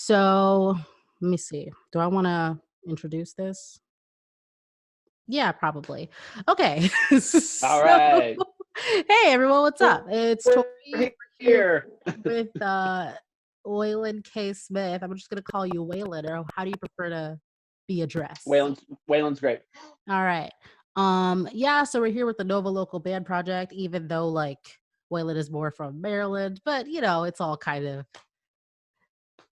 So let me see. Do I want to introduce this? Yeah, probably. Okay. All So, right. hey everyone, what's up? It's Tori. We're We're here here. with Waylon K. Smith. I'm just gonna call you Waylon, or how do you prefer to be addressed? Waylon's great. All right. Yeah, so we're here with the Nova Local Band Project, even though like Waylon is more from Maryland, but it's all kind of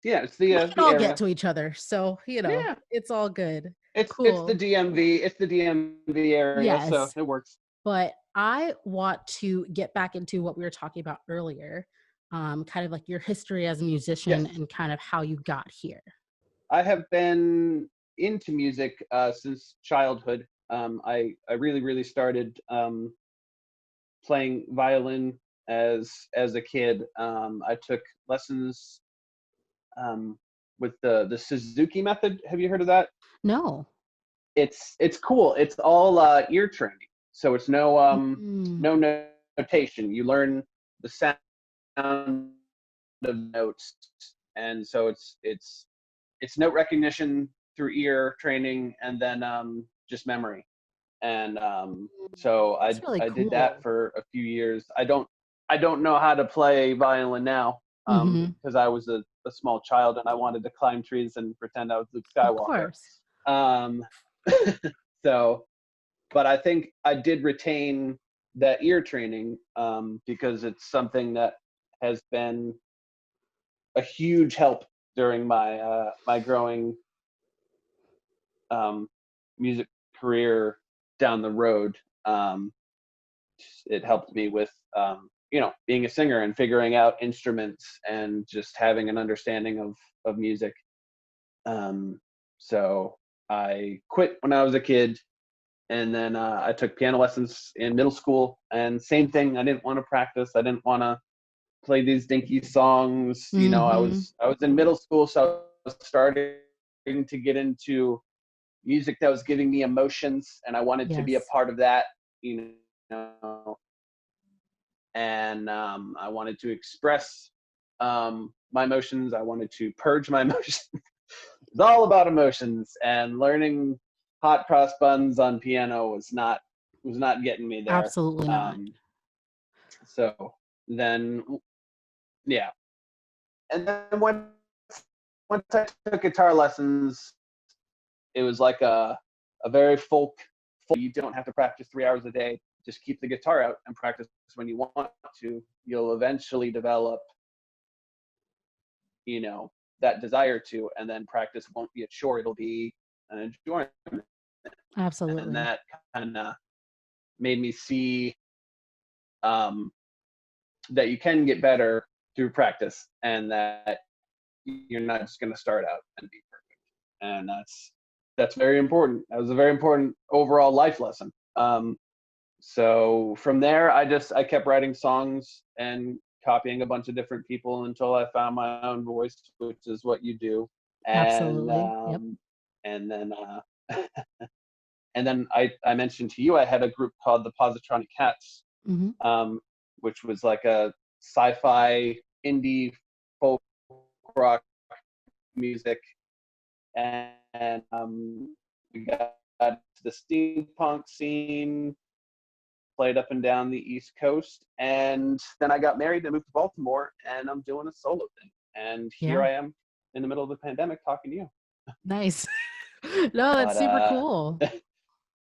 Yeah, it's we can the all get area. to each other. So, Yeah. it's all good. It's the Cool. DMV. It's the DMV area, so Yes. it works. But I want to get back into what we were talking about earlier, kind of like your history as a musician Yes. and kind of how you got here. I have been into music since childhood. I really started playing violin as a kid. I took lessons with the Suzuki method. Have you heard of that? No. It's cool. It's all ear training. So it's Mm, no notation. You learn the sound of notes, and so it's note recognition through ear training, and then just memory. And so that's really I did that cool. for a few years. I don't know how to play violin now Hmm. because I was a small child and I wanted to climb trees and pretend I was Luke Of Skywalker. course. Um, so, but I think I did retain that ear training because it's something that has been a huge help during my growing um, music career down the road. Um, it helped me with being a singer and figuring out instruments and just having an understanding of music. Um, so I quit when I was a kid, and then I took piano lessons in middle school. And same thing, I didn't want to practice. I didn't want to play these dinky songs. I Hmm. was in middle school, so I was starting to get into music that was giving me emotions, and I wanted to be a Yes. part of that. You know, and I wanted to express my emotions. I wanted to purge my emotions. It's all about emotions, and learning hot cross buns on piano was not getting me there. Absolutely not. Um, so then, yeah, and then once I took guitar lessons, it was like a very folk. You don't have to practice 3 hours a day. Just keep the guitar out and practice when you want to. You'll eventually develop, you know, that desire to, and then practice won't be a chore. It'll be an enjoyment. And Absolutely. that kind of made me see um, that you can get better through practice, and that you're not just going to start out and be perfect. And that's very important. That was a very important overall life lesson. So from there, I kept writing songs and copying a bunch of different people until I found my own voice, which is what you do. And Absolutely. Yep. um, and then and then I mentioned to you I had a group called the Positronic Cats, Hmm. um, which was like a sci-fi indie folk rock music, and we got the steampunk scene, played up and down the East Coast, and then I got married and moved to Baltimore, and I'm doing a solo thing, and here Yeah. I am in the middle of the pandemic talking to you. Nice. No, that's But super cool.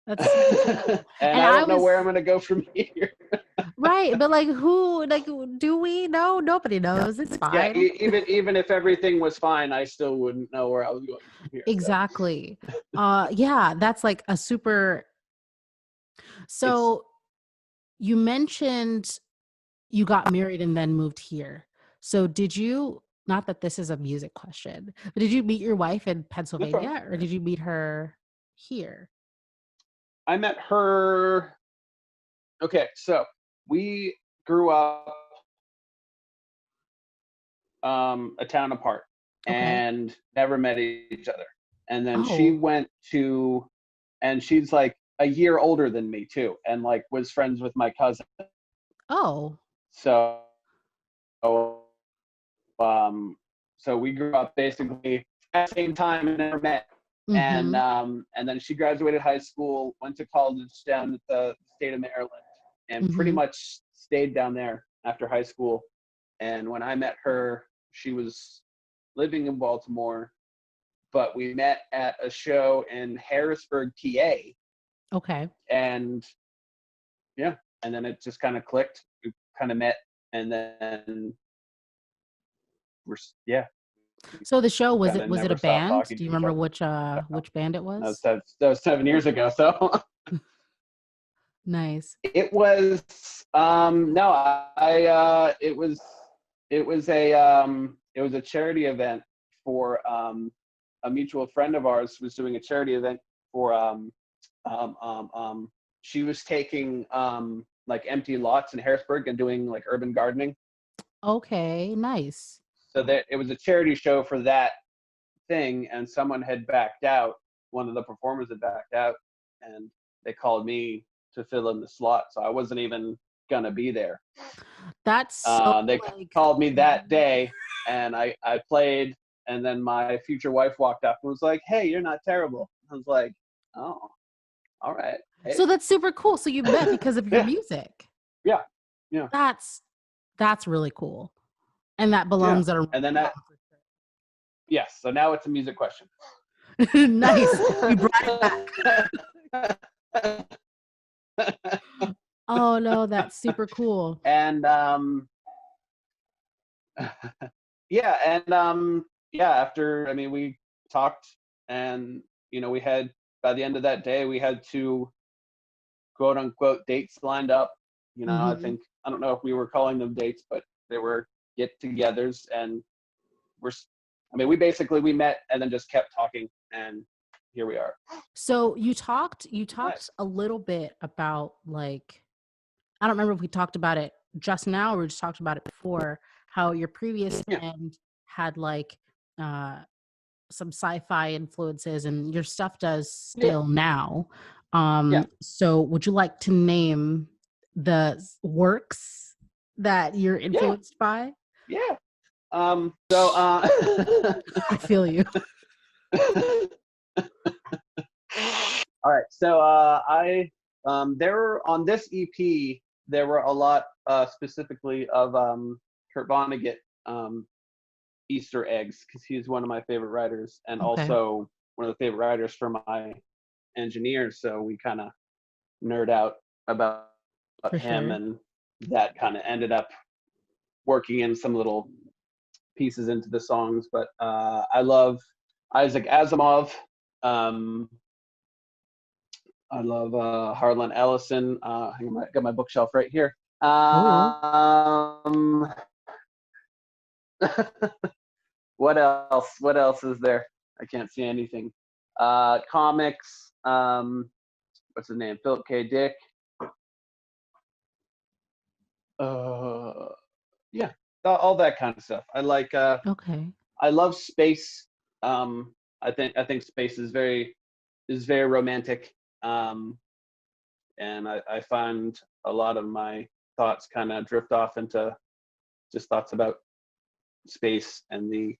That's super cool. and And I I don't know was where I'm gonna go from here. right, but like who, like, do we know? Nobody knows. It's Yeah, fine. even if everything was fine, I still wouldn't know where I was going from here. So Exactly. Yeah, that's like a super. it's So you mentioned you got married and then moved here. So did you, not that this is a music question, but did you meet your wife in no problem. Pennsylvania or did you meet her here? I met her. Okay, so we grew up a town apart Okay. and never met each other. And then she Oh. went to, and she's like a year older than me too, and like was friends with my cousin. Oh. So um, so we grew up basically at the same time and never met. Mhm. And then she graduated high school, went to college down at the state of Maryland, and pretty Mhm. much stayed down there after high school. And when I met her, she was living in Baltimore, but we met at a show in Harrisburg, PA, Okay. and yeah, and then it just kind of clicked. We kind of met, and then yeah, So the show, kind of was it a never stopped band? talking Do to you each remember other. which band it was? That was 7 years ago. So Nice. it was no, it was a charity event for a mutual friend of ours was doing a charity event for um, um, um, she was taking like empty lots in Harrisburg and doing like urban gardening. Okay, nice. So that it was a charity show for that thing, and someone had backed out. One of the performers had backed out, and they called me to fill in the slot. So I wasn't even gonna be there. That's so, They like, called me that day, and I played. And then my future wife walked up and was like, "Hey, you're not terrible." I was like, "Oh, all right, hey." so that's super cool. So you met because of your Yeah, music. yeah, yeah, That's that's really cool. And that yeah. belongs at a And then that, yes. So now it's a music question. nice. You brought it back. Oh, no, that's super cool. And yeah, and yeah, after, I mean, we talked, and we had, by the end of that day, we had 2 quote unquote dates lined up. I Mhm. think, I don't know if we were calling them dates, but they were get-togethers. And we're we met and then just kept talking, and here we are. So you talked Nice. a little bit about, like, I don't remember if we talked about it just now or we just talked about it before, how your previous Yeah, band had, like, uh, some sci-fi influences and your stuff does yeah, still now. yeah, So would you like to name the works that you're yeah, influenced by? yeah. So I feel you. all right. So I there were, on this EP, there were a lot specifically of Kurt Vonnegut Easter eggs, because he's one of my favorite writers, and Okay, also one of the favorite writers for my engineers. So we kind of nerd out about for him, sure. and that kind of ended up working in some little pieces into the songs. But I love Isaac Asimov. Um, I love Harlan Ellison. I got my bookshelf right here. Ooh, What else? What else is there? I can't see anything. Comics. What's his name? Philip K. Dick. Uh, yeah, all that kind of stuff. okay. I love space. I think space is very romantic. Um, and I find a lot of my thoughts kind of drift off into just thoughts about space and the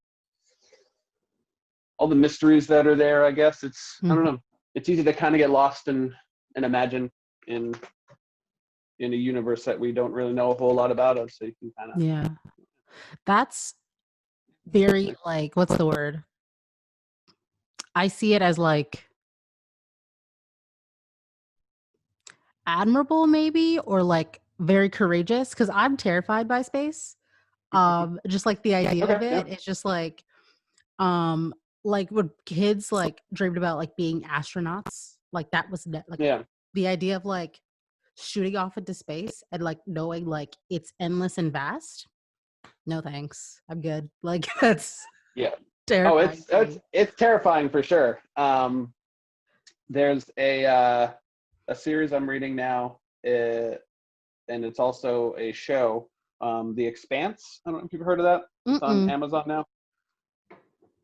all the mysteries that are there. I guess I don't Mhm. know. It's easy to kind of get lost and imagine in in a universe that we don't really know a whole lot about us. So you can kind of Yeah. That's very, like, what's the word? I see it as, like, admirable maybe, or, like, very courageous, because 'cause I'm terrified by space. Just, like, the idea of okay, yeah, it, it's just um, like, when kids, like, dreamed about, like, being astronauts, like, that was like, yeah, the idea of, like, shooting off into space and, like, knowing, like, it's endless and vast. No, thanks. I'm good. Like, that's yeah. Oh, terrifying to me. it's terrifying for sure. There's a series I'm reading now, and it's also a show, The Expanse. I don't know if you've heard of that. It's on Mm-mm. Amazon now.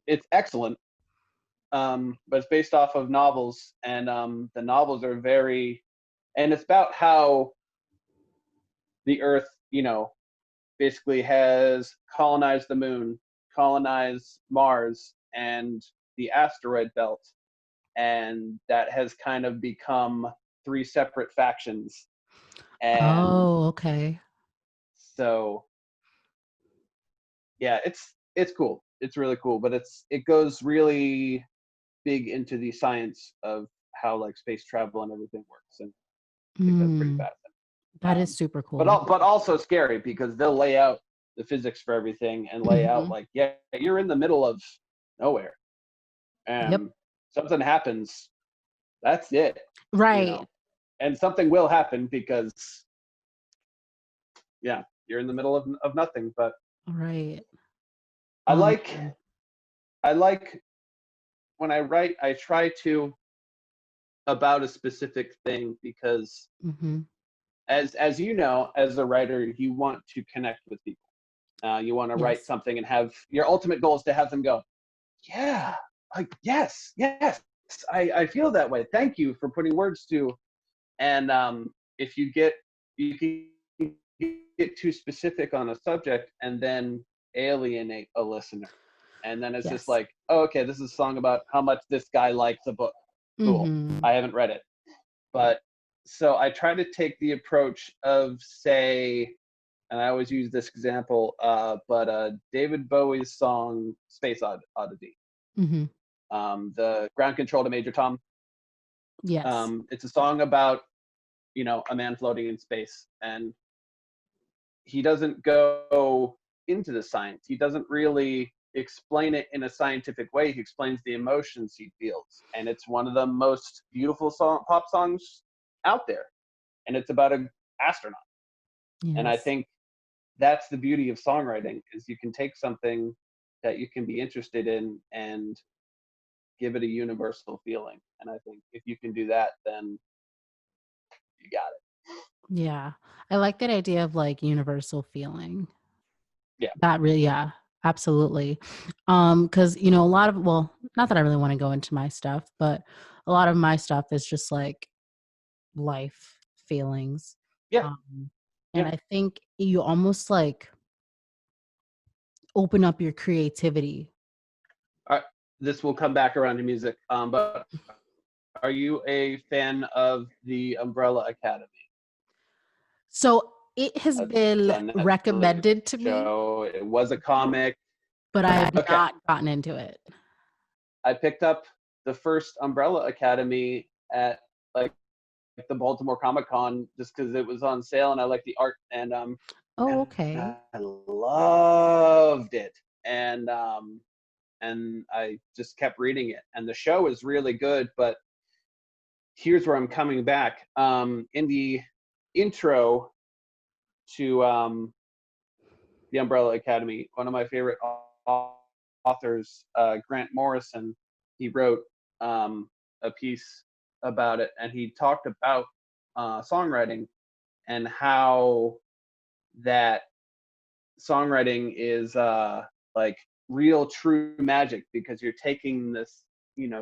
It's excellent, but it's based off of novels, and the novels are and it's about how the Earth, basically has colonized the moon, colonize Mars and the asteroid belt, and that has kind of become three separate factions. And Oh, okay. so yeah, it's cool. It's really cool, but it goes really big into the science of how like space travel and everything works, and I think that's pretty Mm, fascinating. that is super But cool. but also scary because they'll lay out the physics for everything and lay out Mhm. like, yeah, you're in the middle of nowhere, Yep. and something happens, that's it, you Right. know, and something will happen because yeah, you're in the middle of nothing. But Right. I Um, like I like when I write, I try to about a specific thing because mhm. as you know, as a writer, you want to connect with people. You want to write Yes. something and have your ultimate goal is to have them go, yeah, like yes, I feel that way. Thank you for putting words to. And if you can get too specific on a subject and then alienate a listener, and then it's just Yes. like, oh, okay, this is a song about how much this guy likes a book. Cool. Mhm. I haven't read it, but so I try to take the approach of say, and I always use this example, but David Bowie's song "Space Oddity," Mhm. the ground control to Major Tom. Yes. It's a song about a man floating in space, and he doesn't go into the science. He doesn't really explain it in a scientific way. He explains the emotions he feels, and it's one of the most beautiful pop songs out there. And it's about an astronaut. And I Yes. think that's the beauty of songwriting is you can take something that you can be interested in and give it a universal feeling. And I think if you can do that, then you got it. Yeah. I like that idea of, like, universal feeling. Yeah. That really yeah, absolutely. Because a lot of well, not that I really wanna go into my stuff, but a lot of my stuff is just, like, life feelings. Yeah. Um, and Yeah. I think you almost, like, open up your creativity. All right. This will come back around to music. But are you a fan of the Umbrella Academy? So, it has It's been a Netflix recommended to me, show. It was a comic. but I have Okay. not gotten into it. I picked up the first Umbrella Academy at like the Baltimore Comic Con just because it was on sale and I liked the art, Oh, and okay. I loved it. And I just kept reading it. And the show is really good, but here's where I'm coming back. In the intro to the Umbrella Academy, one of my favorite authors, Grant Morrison, he wrote a piece about it, and he talked about songwriting and how that songwriting is like real true magic because you're taking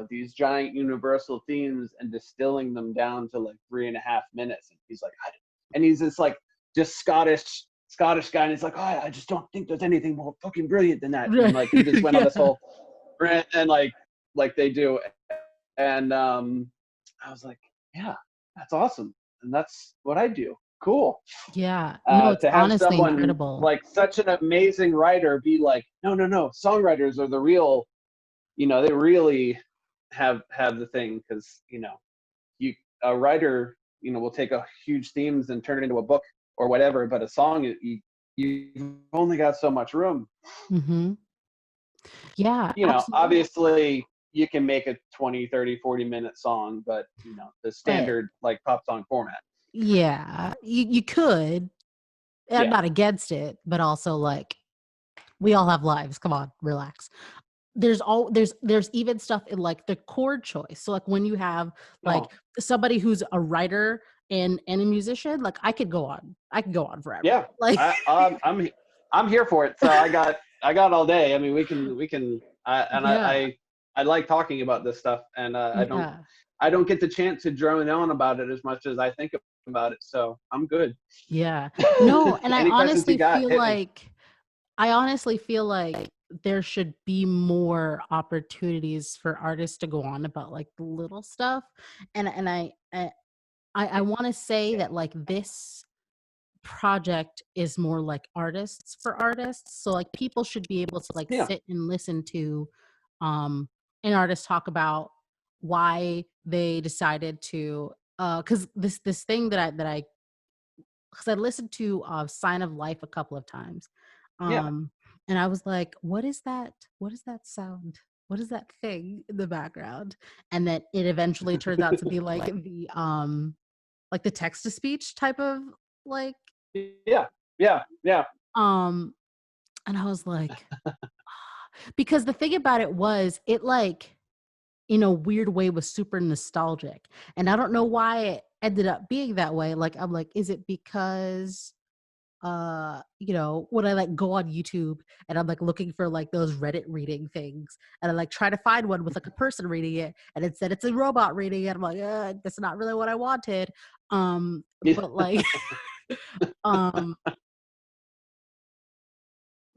these giant universal themes and distilling them down to like 3.5 minutes. And he's like, and he's this like just Scottish guy, and he's like, oh, I just don't think there's anything more fucking brilliant than that. And Right. like he just went on this Yeah. whole rant, and like they do. And I was like, yeah, that's awesome, and that's what I do. Cool. Yeah. No, it's To have honestly someone incredible. like such an amazing writer be like, no, songwriters are the real, they really have the thing, because you a writer will take a huge themes and turn it into a book or whatever, but a song you've only got so much room. Mhm. Yeah, absolutely. Obviously you can make a 20, 30, 40-minute song, but the Right. standard like pop song format. Yeah, you could. I'm Yeah. not against it, but also, like, we all have lives, come on, relax. There's even stuff in, like, the chord choice, so, like, when you have, like, No. somebody who's a writer and a musician, like, I could go on forever. Yeah. Like I'm here for it. So I got all day. I mean, we can Yeah, I like talking about this stuff, and yeah. I don't get the chance to drone on about it as much as I think about it. So I'm good. Yeah. No, and Any questions you got? Hit me. I honestly feel like there should be more opportunities for artists to go on about like the little stuff. And I want to say that like this project is more like artists for artists. So like people should be able to like Yeah, sit and listen to um an artist talk about why they decided to because this thing that I because I listened to Sign of Life a couple of times. yeah. Um and I was like, what is that? What is that sound? What is that thing in the background? And then it eventually turns out to be like the text to speech type of like Yeah, yeah, yeah, um and I was like, because the thing about it was it like in a weird way was super nostalgic. And I don't know why it ended up being that way. Like I'm like, is it because when I like go on YouTube and I'm like looking for like those Reddit reading things and I like try to find one with like a person reading it and it said it's a robot reading it. I'm like, that's not really what I wanted. yeah, But like um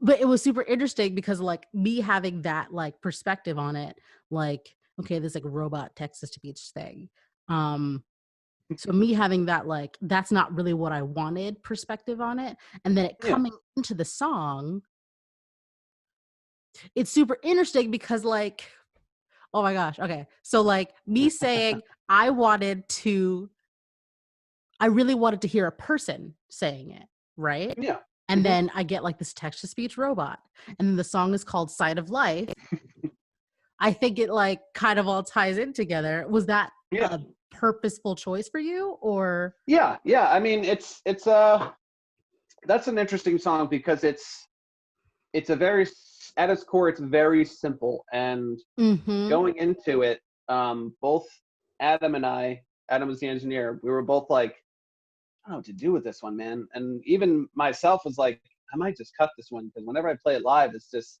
but it was super interesting because like me having that like perspective on it, like, okay, this like robot text to speech thing. Um, so me having that like that's not really what I wanted perspective on it. And then it yeah, coming into the song, it's super interesting because like, oh my gosh, okay. So like me saying I really wanted to hear a person saying it, right? yeah. And Hmm. then I get like this text to speech robot. And then the song is called Sight of Life. I think it like kind of all ties in together. Was that Yeah, a purposeful choice for you or yeah, yeah. I mean, it's that's an interesting song because it's a very at its core, it's very simple. And Mhm. going into it, both Adam and I, Adam was the engineer, we were both like, I don't know what to do with this one, man. And even myself was like, I might just cut this one because whenever I play it live, it's just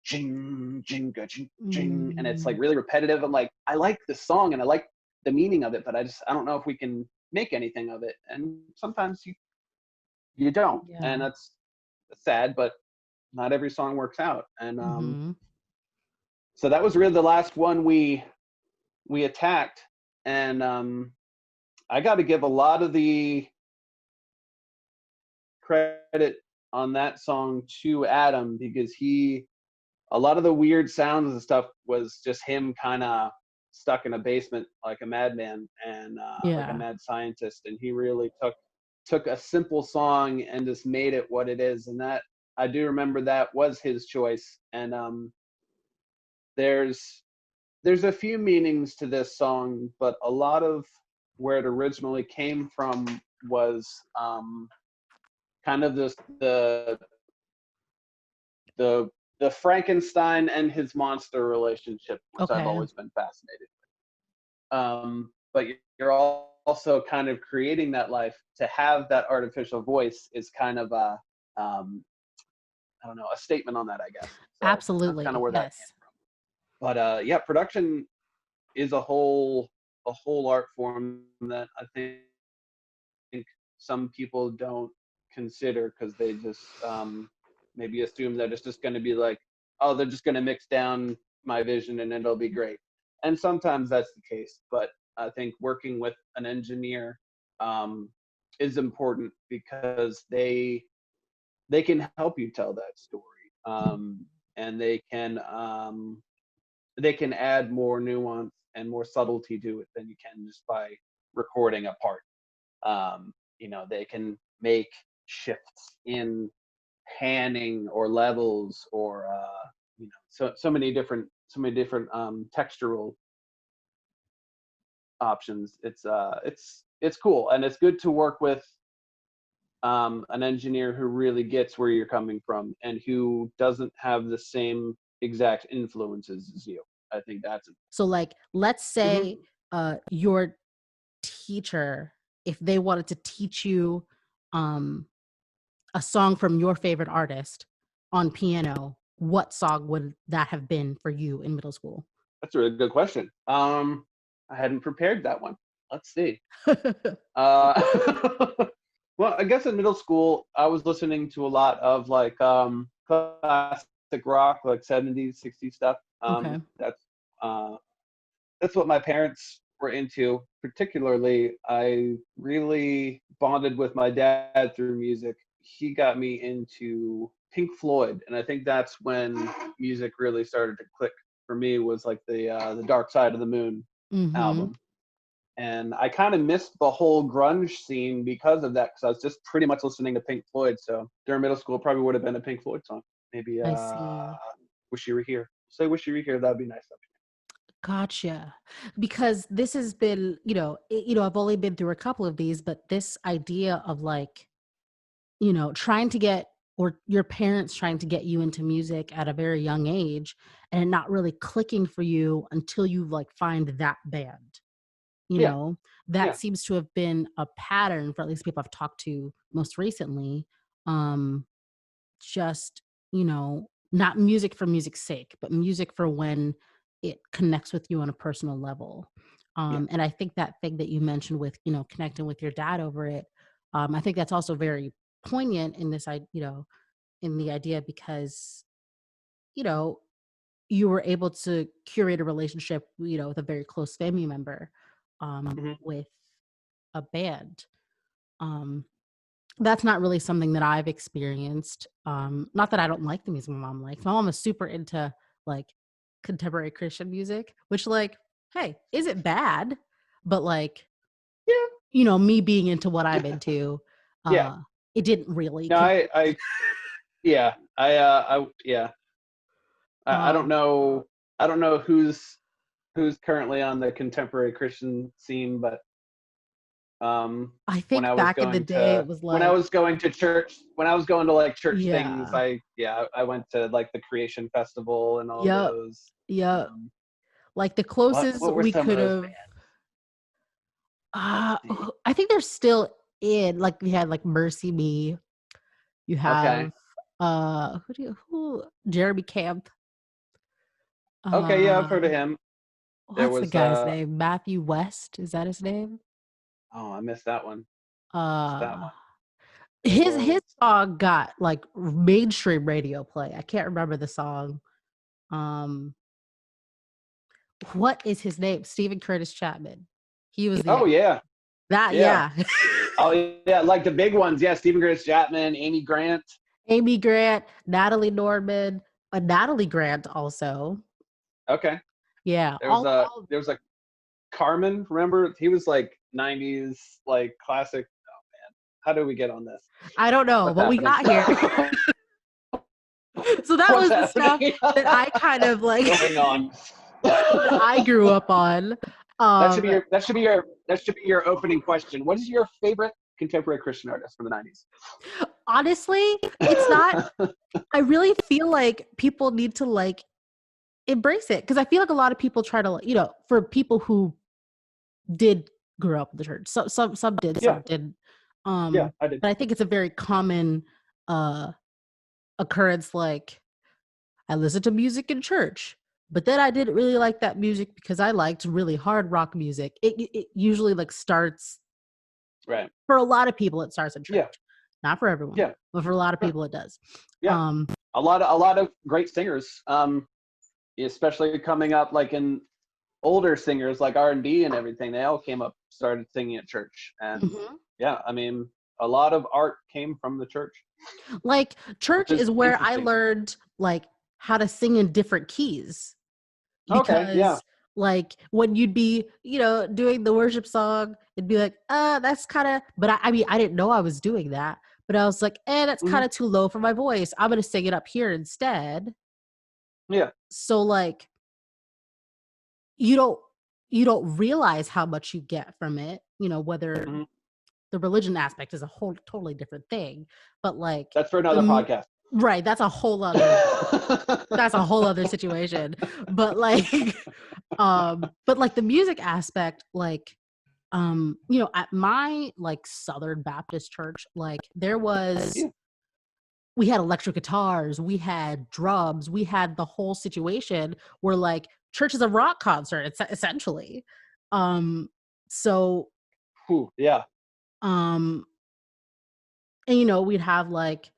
ching, ching, ching, ching, and it's like Mm, really repetitive. I'm like, I like this song and I like the meaning of it, but I don't know if we can make anything of it. And sometimes you don't, and yeah. that's sad, but not every song works out. And Mhm. so that was really the last one we attacked. And I got to give a lot of the credit on that song to Adam because a lot of the weird sounds and stuff was just him kind of stuck in a basement like a madman and like a Yeah. mad scientist. And he really took a simple song and just made it what it is. And that I do remember that was his choice. And there's there's a few meanings to this song, but a lot of where it originally came from was kind of this the the Frankenstein and his monster relationship, which I've Okay. always been fascinated. But you're also kind of creating that life. To have that artificial voice is kind of a I don't know, a statement on that, I guess. So that's kind of Absolutely. where that came Yes. from. But yeah, production is a whole art form that I think some people don't consider because they just maybe assume that it's just going to be like, oh, they're just going to mix down my vision and it'll be great. And sometimes that's the case, but I think working with an engineer um, is important because they can help you tell that story, and they can add more nuance and more subtlety to it than you can just by recording a part. They can make shifts in panning or levels or so many different textural options. It's cool and it's good to work with an engineer who really gets where you're coming from and who doesn't have the same exact influences as you. I think that's So like let's important. say your teacher, if they wanted to teach you um a song from your favorite artist on piano, what song would that have been for you in middle school? That's a really good question. I hadn't prepared that one. Let's see. Uh, well, I guess in middle school, I was listening to a lot of like classic rock, like 70s, 60s stuff. Okay. Uh, that's what my parents were into. Particularly, I really bonded with my dad through music. He got me into Pink Floyd, and I think that's when music really started to click for me. Was like the Dark Side of the Moon Mm-hmm. album, and I kind of missed the whole grunge scene because of that. Because I was just pretty much listening to Pink Floyd. So during middle school, probably would have been a Pink Floyd song. Maybe I see. "Wish You Were Here." Say "Wish You Were Here." That'd be nice. Gotcha. Because this has been, I've only been through a couple of these, but this idea of like, trying to get or your parents trying to get you into music at a very young age and it not really clicking for you until you like find that band, you Yeah, know, that yeah, seems to have been a pattern for at least people I've talked to most recently. Um, just, not music for music's sake, but music for when it connects with you on a personal level. yeah. And I think that thing that you mentioned with, connecting with your dad over it, I think that's also very poignant in this, in the idea because, you know, you were able to curate a relationship, with a very close family member, Hmm. with a band. Um, That's not really something that I've experienced. Not that I don't like the music my mom likes. My mom is super into like contemporary Christian music, which like, hey, is it bad? But like, Yeah, me being into what I'm into, yeah. uh, it didn't really No, connect. yeah, yeah. I don't Um, know. I don't know who's currently on the contemporary Christian scene, but I think back in the day it was when I like, was going to church, when I was going to like church things, yeah, I went to like the Creation Festival and all yep, those. yep. Um, Like the closest what were we some of could those have. bands? Let's see. I think they're still in. Like we had like Mercy Me. You Okay. have who Jeremy Camp. Okay. Yeah, I've Uh heard of him. There what's the was guy's name? Matthew West, is that his name? oh, I missed that one. Missed that Uh one. There his was song got like mainstream radio play. I can't remember the song. Um what is his name? Stephen Curtis Chapman. He was the oh guy. yeah, That yeah. yeah. Oh yeah, like the big ones. Yeah, Stephen Grace Chapman, Amy Grant. Amy Grant, Natalie Norman, Natalie Grant also. Okay. Yeah, There was all Carmen. Remember, he was like '90s, like classic. Oh man, how did we get on this? I don't know, What's but we happening? got here. So that What's was the stuff happening? that I kind of like Going on? that I grew up on. That should Um, be your. That should be your opening question. What is your favorite contemporary Christian artist from the '90s? Honestly, it's not. I really feel like people need to like embrace it because I feel like a lot of people try to, like, for people who did grow up in the church. So some did, Yeah, some didn't. yeah, I did. But I think it's a very common uh occurrence. Like I listened to music in church, but then I didn't really like that music because I liked really hard rock music. It usually like starts Right. for a lot of people. It starts in Yeah, church, not for everyone, yeah, but for a lot of sure. people, it does. Yeah. Um, A lot of great singers. Especially coming up like in older singers like R&B and everything, they all came up, started singing at church. And mhm. yeah, I mean, a lot of art came from the church, Like which church is is where I interesting. learned like how to sing in different keys Okay, yeah. because like when you'd be doing the worship song it'd be like that's kind of, but I mean I didn't know I was doing that, but I was like that's Hmm. kind of too low for my voice, I'm gonna sing it up here instead. Yeah. So like you don't realize how much you get from it, whether Hmm. the religion aspect is a whole totally different thing, but like That's for the another podcast. right, that's a whole other situation. But like but like the music aspect, like at my like Southern Baptist church, like there was Yeah. we had electric guitars, we had drums, we had the whole situation where like church is a rock concert, it's essentially. um so Whew, yeah. um and we'd have like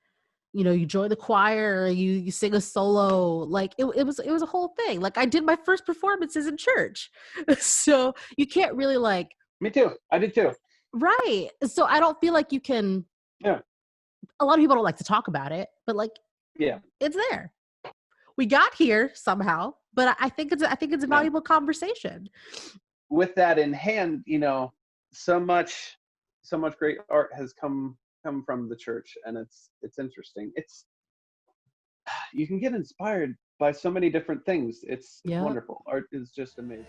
you know, you join the choir, or you sing a solo. Like it was a whole thing. Like I did my first performances in church. So you can't really like, Me too. I did too. right. So I don't feel like you can, Yeah. a lot of people don't like to talk about it, but like Yeah. it's there. We got here somehow, but I think it's a Yeah. valuable conversation. With that in hand, you know, so much great art has come from the church, and it's interesting. It's you can get inspired by so many different things. It's Yeah. wonderful. Art is just amazing.